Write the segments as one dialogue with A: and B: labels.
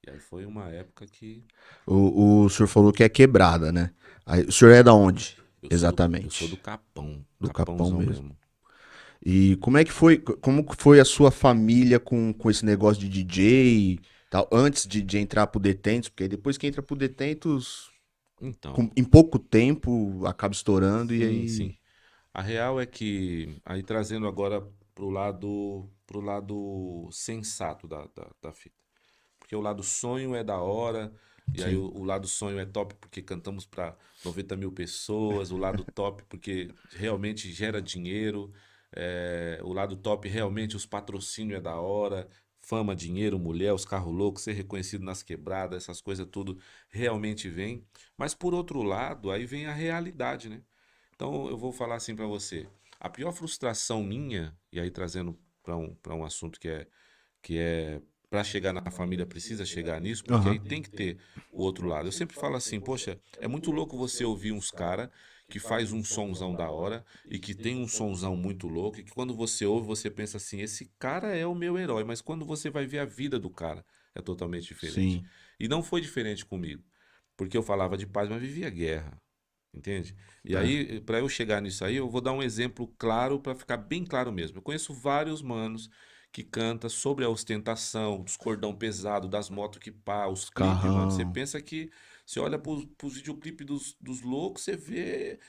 A: E aí foi uma época que
B: O senhor falou que é quebrada, né? Aí, o senhor é da onde?
A: eu sou do
B: Exatamente.
A: Capão,
B: Do Capão
A: Capãozão
B: mesmo.
A: mesmo.
B: E como que foi a sua família com esse negócio de DJ e tal, antes de entrar pro Detentos? Porque aí depois que entra pro Detentos,
A: Então,
B: em pouco tempo acaba estourando e
A: sim,
B: aí.
A: sim. A real é que, aí trazendo agora pro lado sensato da fita. Porque o lado sonho é da hora, e aí
B: Sim.
A: o lado sonho é top porque cantamos para 90 mil pessoas, o lado top porque realmente gera dinheiro, o lado top realmente os patrocínios é da hora, fama, dinheiro, mulher, os carros loucos, ser reconhecido nas quebradas, essas coisas tudo realmente vem. Mas por outro lado, aí vem a realidade, né? Então eu vou falar assim para você, a pior frustração minha, e aí trazendo para um assunto que é para chegar na família precisa chegar nisso, porque aí
B: Aham.
A: tem que ter o outro lado. Eu sempre falo assim, poxa, é muito louco você ouvir uns cara que faz um sonzão da hora e que tem um sonzão muito louco e que quando você ouve você pensa assim, esse cara é o meu herói, mas quando você vai ver a vida do cara é totalmente diferente.
B: Sim.
A: E não foi diferente comigo, porque eu falava de paz, mas vivia guerra. Entende? E
B: É.
A: aí, para eu chegar nisso aí, eu vou dar um exemplo claro para ficar bem claro mesmo. Eu conheço vários manos que canta sobre a ostentação, dos cordão pesado, das motos que pá, os
B: Os
A: clipes, mano. Você
B: carrão.
A: pensa que você olha pros videoclipes dos loucos, você vê,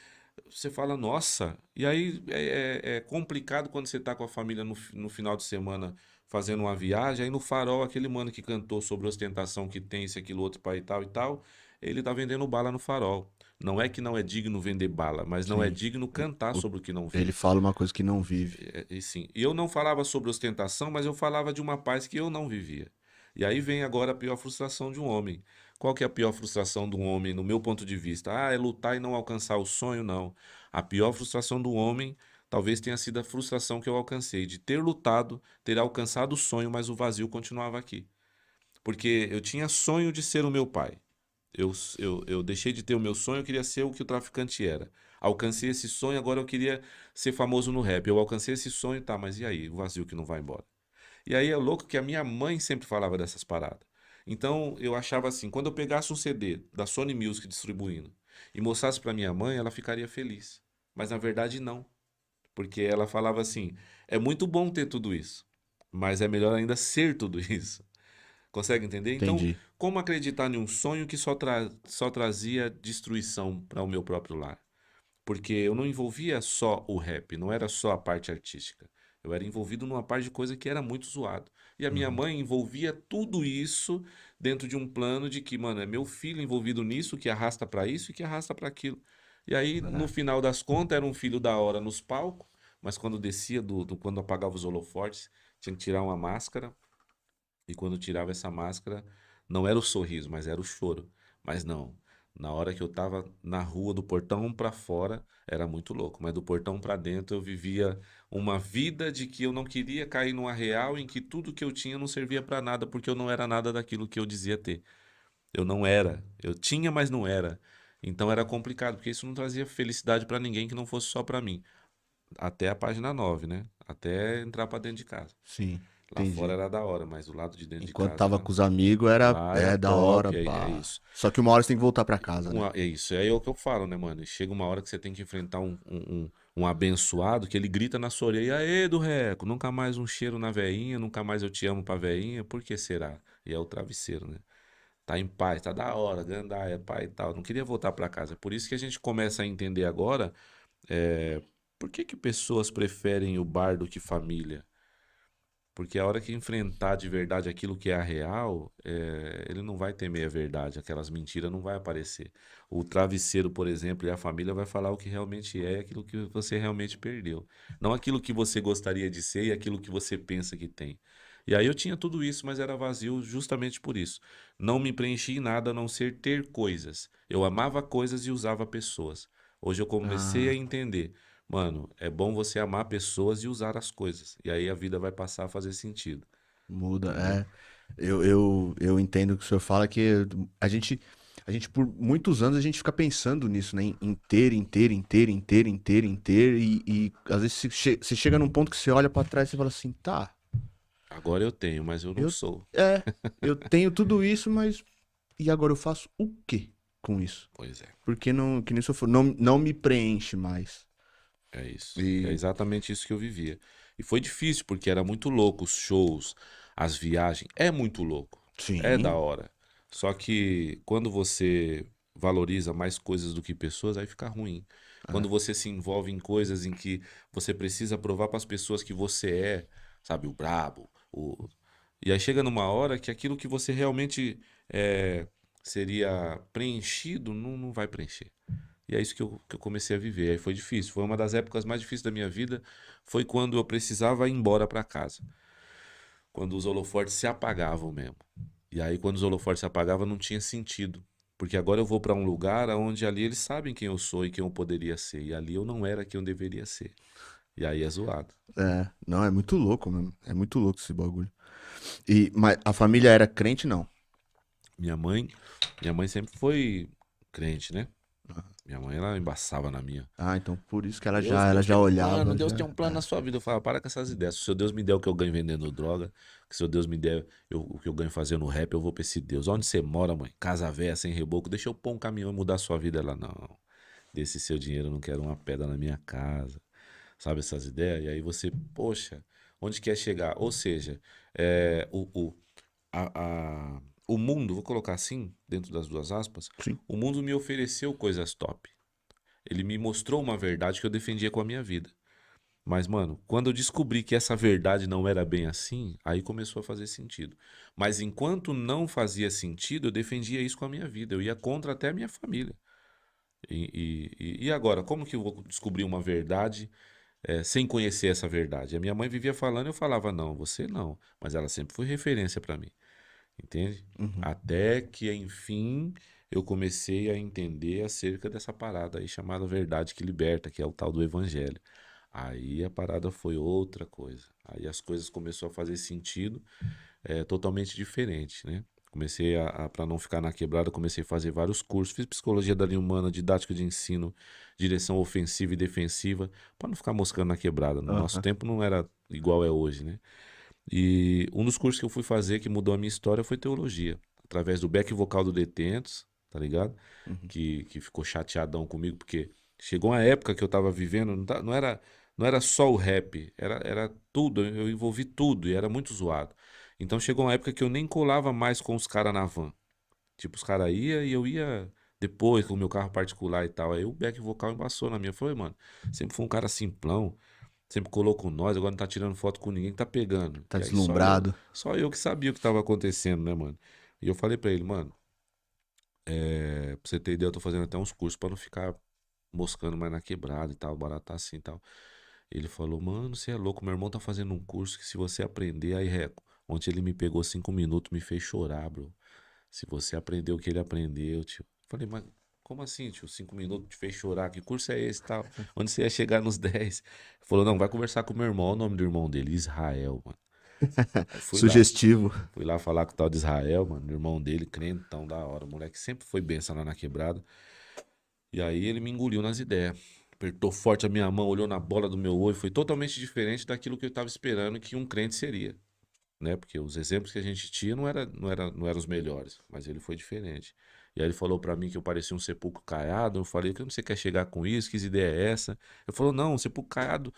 A: você fala, nossa. E aí é complicado quando você tá com a família no final de semana fazendo uma viagem, aí no farol, aquele mano que cantou sobre ostentação que tem isso, aquilo, outro, pai e tal, ele tá vendendo bala no farol. Não é que não é digno vender bala, mas não é
B: Sim.
A: digno cantar
B: O-
A: sobre o que não
B: Ele
A: vive.
B: fala uma coisa que não vive.
A: E sim, e eu não falava sobre ostentação, mas eu falava de uma paz que eu não vivia. E aí vem agora a pior frustração de um homem. Qual que é a pior frustração de um homem, no meu ponto de vista? Ah, é lutar e não alcançar o sonho? Não. A pior frustração do homem talvez tenha sido a frustração que eu alcancei, de ter lutado, ter alcançado o sonho, mas o vazio continuava aqui. Porque eu tinha sonho de ser o meu pai. Eu deixei de ter o meu sonho, eu queria ser o que o traficante era. Alcancei esse sonho, agora eu queria ser famoso no rap. Eu alcancei esse sonho, tá, mas e aí? O vazio que não vai embora. E aí é louco que a minha mãe sempre falava dessas paradas. Então eu achava assim, quando eu pegasse um CD da Sony Music distribuindo e mostrasse pra minha mãe, ela ficaria feliz. Mas na verdade não, porque ela falava assim: é muito bom ter tudo isso, mas é melhor ainda ser tudo isso. Consegue entender? Então,
B: Entendi.
A: como acreditar em um sonho que só trazia destruição para o meu próprio lar? Porque eu não envolvia só o rap, não era só a parte artística. Eu era envolvido numa parte de coisa que era muito zoado. E a minha
B: Uhum.
A: mãe envolvia tudo isso dentro de um plano de que, mano, é meu filho envolvido nisso, que arrasta para isso e que arrasta para aquilo. E aí, no
B: É.
A: final das contas, era um filho da hora nos palcos, mas quando descia, quando apagava os holofortes, tinha que tirar uma máscara e quando tirava essa máscara, não era o sorriso, mas era o choro. Mas não, na hora que eu tava na rua, do portão pra fora, era muito louco. Mas do portão pra dentro, eu vivia uma vida de que eu não queria cair numa real em que tudo que eu tinha não servia pra nada, porque eu não era nada daquilo que eu dizia ter. Eu não era. Eu tinha, mas não era. Então era complicado, porque isso não trazia felicidade pra ninguém que não fosse só pra mim. Até a página 9, né? Até entrar pra dentro de casa.
B: Sim.
A: Lá fora
B: Entendi.
A: era da hora, mas o lado de dentro de
B: Enquanto
A: casa
B: tava
A: era.
B: com os amigos, era
A: Lá era
B: é da hora,
A: top, é
B: pá.
A: isso.
B: Só que uma hora você tem que voltar pra casa, né?
A: É isso. É o que eu falo, né, mano? Chega uma hora que você tem que enfrentar um abençoado que ele grita na sua orelha: Aê, do Reco, nunca mais um cheiro na veinha, nunca mais eu te amo pra veinha, por que será? E é o travesseiro, né? Tá em paz, tá da hora, gandaia, pai e tal. Não queria voltar pra casa. Por isso que a gente começa a entender agora por que que pessoas preferem o bar do que família. Porque a hora que enfrentar de verdade aquilo que é a real, ele não vai temer a verdade, aquelas mentiras não vai aparecer. O travesseiro, por exemplo, e a família vai falar o que realmente é, aquilo que você realmente perdeu. Não aquilo que você gostaria de ser e aquilo que você pensa que tem. E aí eu tinha tudo isso, mas era vazio justamente por isso. Não me preenchi em nada a não ser ter coisas. Eu amava coisas e usava pessoas. Hoje eu comecei a
B: Ah,
A: entender. Mano, é bom você amar pessoas e usar as coisas. E aí a vida vai passar a fazer sentido.
B: muda,
A: Entendeu?
B: é. Eu entendo o que o senhor fala que a gente, por muitos anos, a gente fica pensando nisso, né? Em ter, e às vezes você chega num ponto que você olha pra trás e você fala assim, tá.
A: Agora eu tenho, mas eu não
B: Eu,
A: sou.
B: eu tenho tudo isso, mas e agora eu faço o quê com isso?
A: Pois é,
B: Porque não, que nem se eu for, não me preenche mais.
A: é isso. É
B: E
A: exatamente isso que eu vivia. E foi difícil, porque era muito louco os shows, as viagens. É muito louco. É da
B: sim,
A: hora. Só que quando você valoriza mais coisas do que pessoas, aí fica ruim. Quando
B: é,
A: você se envolve em coisas em que você precisa provar para as pessoas que você é, sabe, o brabo, o... E aí chega numa hora que aquilo que você realmente é, seria preenchido, não vai preencher. E é isso que eu comecei a viver. Aí foi difícil. Foi uma das épocas mais difíceis da minha vida. Foi quando eu precisava ir embora para casa. Quando os holofortes se apagavam mesmo. E aí, quando os holofortes se apagavam, não tinha sentido. Porque agora eu vou para um lugar onde ali eles sabem quem eu sou e quem eu poderia ser. E ali eu não era quem eu deveria ser. E aí é zoado.
B: não, é muito louco mesmo. É muito louco esse bagulho. E, mas a família era crente, não?
A: Minha mãe, minha mãe sempre foi crente, né? Minha mãe, ela embaçava na minha.
B: Ah, então por isso que
A: Deus,
B: ela
A: Deus tem
B: já
A: um plano,
B: olhava,
A: Deus tem
B: já.
A: um plano na sua vida. Eu falava, para com essas ideias. Se o seu Deus me der o que eu ganho vendendo droga, que se o Deus me der o que eu ganho fazendo rap, eu vou pra esse Deus. Onde você mora, mãe? Casa velha, sem reboco, deixa eu pôr um caminhão e mudar a sua vida. Ela, não, desse seu dinheiro eu não quero uma pedra na minha casa. Sabe essas ideias? E aí você, poxa, onde quer chegar? Ou seja, é, o mundo, vou colocar assim, dentro das duas aspas,
B: Sim.
A: o mundo me ofereceu coisas top. Ele me mostrou uma verdade que eu defendia com a minha vida. Mas, mano, quando eu descobri que essa verdade não era bem assim, aí começou a fazer sentido. Mas enquanto não fazia sentido, eu defendia isso com a minha vida. Eu ia contra até a minha família. E agora, como que eu vou descobrir uma verdade sem conhecer essa verdade? A minha mãe vivia falando, eu falava, não, você não. Mas ela sempre foi referência pra mim, entende?
B: Uhum.
A: Até que, enfim, eu comecei a entender acerca dessa parada aí chamada verdade que liberta, que é o tal do evangelho. Aí a parada foi outra coisa. Aí as coisas começaram a fazer sentido totalmente diferente, né? Comecei para não ficar na quebrada, comecei a fazer vários cursos. Fiz psicologia da linha humana, didática de ensino, direção ofensiva e defensiva, para não ficar moscando na quebrada. No nosso
B: Aham.
A: tempo não era igual é hoje, né? E um dos cursos que eu fui fazer que mudou a minha história foi teologia, através do back vocal do Detentos, tá ligado?
B: Uhum.
A: Que ficou chateadão comigo, porque chegou uma época que eu tava vivendo, não era só o rap, era tudo, eu envolvi tudo e era muito zoado. Então chegou uma época que eu nem colava mais com os caras na van. Tipo, os caras iam e eu ia depois com o meu carro particular e tal. Aí o back vocal embaçou na minha. Eu falei, mano, sempre foi um cara simplão, sempre colou com nós, agora não tá tirando foto com ninguém que tá pegando.
B: Tá
A: E aí
B: deslumbrado.
A: só eu que sabia o que tava acontecendo, né, mano? E eu falei pra ele, mano, pra você ter ideia, eu tô fazendo até uns cursos pra não ficar moscando mais na quebrada e tal, barato assim e tal. Ele falou, mano, você é louco, meu irmão tá fazendo um curso que se você aprender, aí, Reco, ontem ele me pegou 5 minutos, me fez chorar, bro. Se você aprendeu o que ele aprendeu, tio. Falei, mas como assim, tio? 5 minutos te fez chorar? Que curso é esse e tal? Onde você ia chegar nos 10? Ele falou, não, vai conversar com o meu irmão. Olha o nome do irmão dele, Israel, mano. Aí
B: Sugestivo.
A: fui lá falar com o tal de Israel, mano, o irmão dele, crentão da hora. O moleque sempre foi benção lá na quebrada. E aí ele me engoliu nas ideias. Apertou forte a minha mão, olhou na bola do meu olho. Foi totalmente diferente daquilo que eu estava esperando que um crente seria, né? Porque os exemplos que a gente tinha não eram os melhores, mas ele foi diferente. E aí ele falou pra mim que eu parecia um sepulcro caiado. Eu falei, como você quer chegar com isso? Que ideia é essa? Ele falou, não, um sepulcro caiado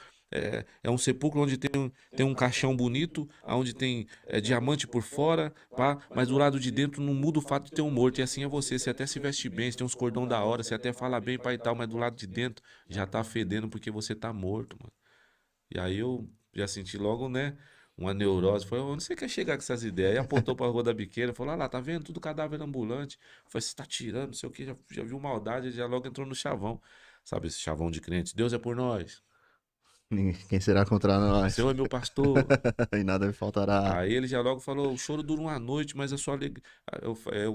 A: é um sepulcro onde tem um caixão bonito, onde tem diamante por fora, pá, mas do lado de dentro não muda o fato de ter um morto. E assim é você, você até se veste bem, você tem uns cordão da hora, você até fala bem, pai e tal, mas do lado de dentro já tá fedendo porque você tá morto, mano. E aí eu já senti logo, né, uma neurose. Falei, onde você quer chegar com essas ideias? Aí apontou pra rua da biqueira, falou, lá, tá vendo? Tudo cadáver ambulante. Eu falei, você tá tirando, não sei o que, já viu maldade, ele já logo entrou no chavão. Sabe, esse chavão de crente, Deus é por nós,
B: Quem será contra
A: o
B: nós?
A: Senhor é meu pastor.
B: E nada me faltará.
A: Aí ele já logo falou, o choro dura uma noite, mas a sua alegria...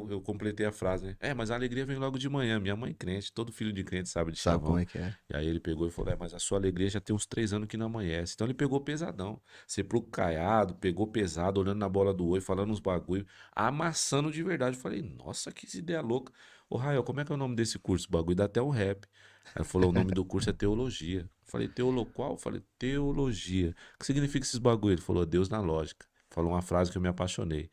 A: Eu completei a frase, né? Mas a alegria vem logo de manhã. Minha mãe crente, todo filho de crente sabe de
B: Sabe como
A: chavão.
B: é que é?
A: E aí ele pegou e falou, mas a sua alegria já tem uns 3 anos que não amanhece. Então ele pegou pesadão. Sepulcro caiado, pegou pesado, olhando na bola do olho, falando uns bagulho, amassando de verdade. Eu falei, nossa, que ideia louca. Ô, Rael, como é que é o nome desse curso? O bagulho dá até um rap. Ela falou, o nome do curso é teologia. Eu falei, qual? Eu falei, teologia. O que significa esses bagulho? Ele falou, Deus na lógica. falou uma frase que eu me apaixonei.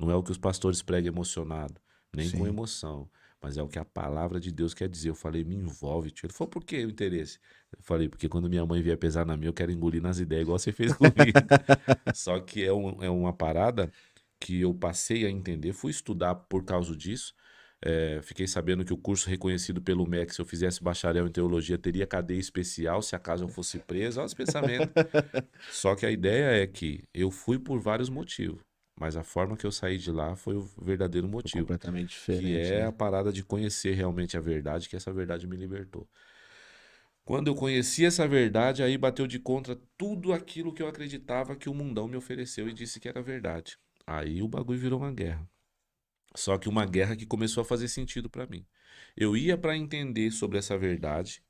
A: Não é o que os pastores pregam emocionado, nem com
B: Sim.
A: emoção, mas é o que a palavra de Deus quer dizer. Eu falei, me envolve, tio. Ele falou, por que o interesse? Eu falei, porque quando minha mãe vier pesar na minha, eu quero engolir nas ideias, igual você fez comigo. Só que é uma parada que eu passei a entender, fui estudar por causa disso. Fiquei sabendo que o curso reconhecido pelo MEC, se eu fizesse bacharel em teologia, teria cadeia especial se acaso eu fosse preso. Olha os pensamentos. Só que a ideia é que eu fui por vários motivos, mas a forma que eu saí de lá foi o verdadeiro
B: Foi
A: motivo,
B: completamente
A: que
B: diferente,
A: é a
B: né?
A: parada de conhecer realmente a verdade, que essa verdade me libertou. Quando eu conheci essa verdade, aí bateu de contra tudo aquilo que eu acreditava que o mundão me ofereceu e disse que era verdade. Aí o bagulho virou uma guerra. Só que uma guerra que começou a fazer sentido pra mim. Eu ia pra entender sobre essa verdade.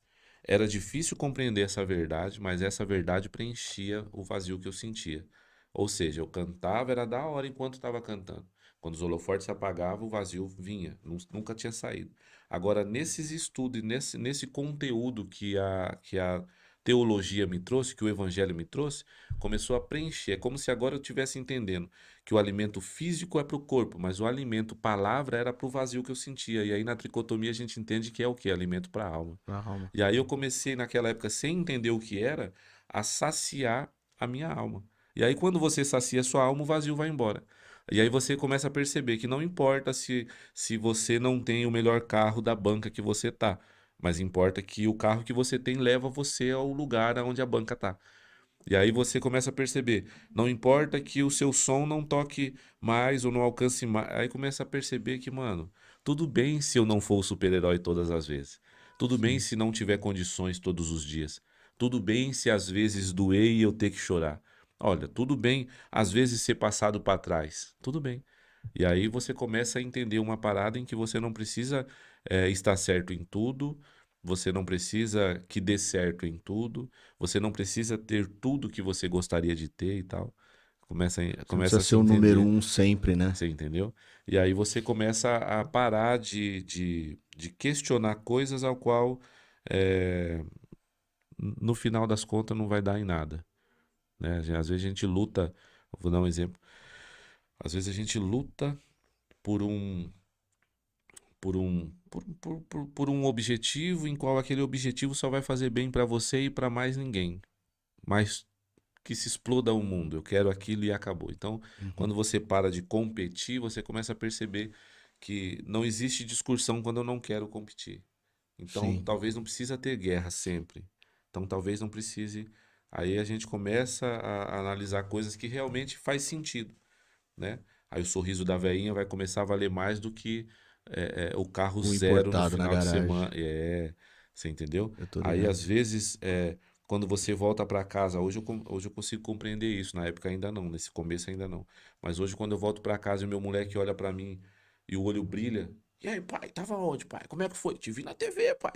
A: Era difícil compreender essa verdade, mas essa verdade preenchia o vazio que eu sentia. Ou seja, eu cantava, era da hora enquanto estava cantando. Quando os holofortes se apagavam, o vazio vinha, nunca tinha saído. Agora, nesses estudos, nesse conteúdo que a teologia me trouxe, que o evangelho me trouxe, começou a preencher. É como se agora eu estivesse entendendo que o alimento físico é para o corpo, mas o alimento palavra era para o vazio que eu sentia. E aí na tricotomia a gente entende que é o que? Alimento para a alma.
B: Pra alma.
A: E aí eu comecei naquela época, sem entender o que era, a saciar a minha alma. E aí quando você sacia a sua alma, o vazio vai embora. E aí você começa a perceber que não importa se você não tem o melhor carro da banca que você tá, mas importa que o carro que você tem leva você ao lugar onde a banca tá. E aí você começa a perceber, não importa que o seu som não toque mais ou não alcance mais. Aí começa a perceber que, mano, tudo bem se eu não for o super-herói todas as vezes. Tudo bem
B: Sim.
A: se não tiver condições todos os dias. Tudo bem se às vezes doer e eu ter que chorar. Olha, tudo bem às vezes ser passado para trás. Tudo bem. E aí você começa a entender uma parada em que você não precisa estar certo em tudo, você não precisa que dê certo em tudo. Você não precisa ter tudo que você gostaria de ter e tal.
B: Você não
A: Começa
B: precisa
A: a
B: ser
A: se
B: o número
A: entender,
B: um sempre, né?
A: você entendeu? E aí você começa a parar de questionar coisas ao qual, é, no final das contas, não vai dar em nada, né? Às vezes a gente luta, vou dar um exemplo, às vezes a gente luta por um objetivo em qual aquele objetivo só vai fazer bem para você e para mais ninguém. Mas que se exploda o mundo. Eu quero aquilo e acabou. Então,
B: Uhum.
A: quando você para de competir, você começa a perceber que não existe discussão quando eu não quero competir. Então,
B: Sim.
A: talvez não precisa ter guerra sempre. Então, talvez não precise. Aí a gente começa a analisar coisas que realmente faz sentido, né? Aí o sorriso da veinha vai começar a valer mais do que o carro
B: O
A: zero no
B: importado na
A: final de
B: garagem.
A: semana. Você entendeu?
B: Eu tô
A: Aí
B: ligado.
A: às vezes, quando você volta para casa, hoje eu consigo compreender isso. Na época ainda não, nesse começo ainda não. Mas hoje quando eu volto para casa e o meu moleque olha para mim e o olho brilha, e aí, pai, tava onde, pai? Como é que foi? Te vi na TV, pai.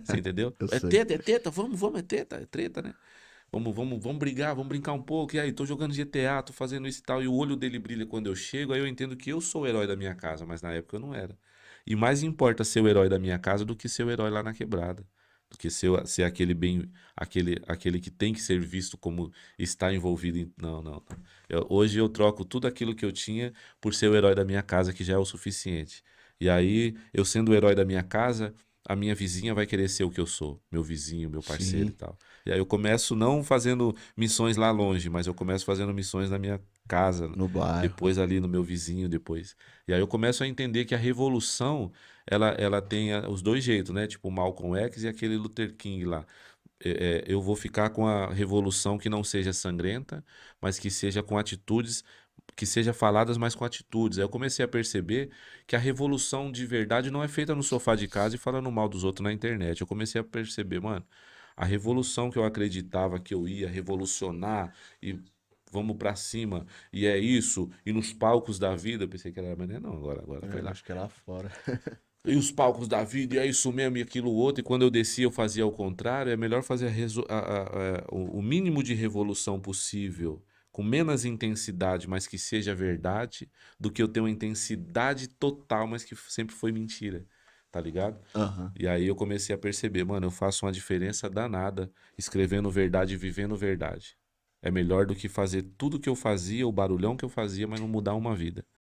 A: Você entendeu?
B: Eu sei.
A: É teta, vamos, é treta, né? Vamos brigar, vamos brincar um pouco. E aí, tô jogando GTA, tô fazendo isso e tal. E o olho dele brilha quando eu chego. Aí eu entendo que eu sou o herói da minha casa, mas na época eu não era. E mais importa ser o herói da minha casa do que ser o herói lá na quebrada. Do que ser aquele bem, aquele que tem que ser visto como está envolvido em. Não, não, não. Hoje eu troco tudo aquilo que eu tinha por ser o herói da minha casa, que já é o suficiente. E aí, eu sendo o herói da minha casa, a minha vizinha vai querer ser o que eu sou, meu vizinho, meu parceiro e
B: Sim.
A: tal. E aí eu começo não fazendo missões lá longe, mas eu começo fazendo missões na minha casa,
B: No bairro.
A: depois ali no meu vizinho, depois. E aí eu começo a entender que a revolução, ela tem os dois jeitos, né? Tipo o Malcolm X e aquele Luther King lá. Eu vou ficar com a revolução que não seja sangrenta, mas que seja com atitudes, que seja faladas, mas com atitudes. Aí eu comecei a perceber que a revolução de verdade não é feita no sofá de casa e falando mal dos outros na internet. Eu comecei a perceber, mano, a revolução que eu acreditava que eu ia revolucionar e vamos pra cima, e é isso, e nos palcos da vida, eu pensei que era, mas não, é não, agora foi
B: É,
A: lá.
B: acho que é lá fora.
A: E os palcos da vida, e é isso mesmo, e aquilo outro, e quando eu descia eu fazia ao contrário, é melhor fazer o mínimo de revolução possível, com menos intensidade, mas que seja verdade, do que eu ter uma intensidade total, mas que sempre foi mentira, tá ligado?
B: Aham.
A: E aí eu comecei a perceber, mano, eu faço uma diferença danada escrevendo verdade e vivendo verdade. É melhor do que fazer tudo que eu fazia, o barulhão que eu fazia, mas não mudar uma vida.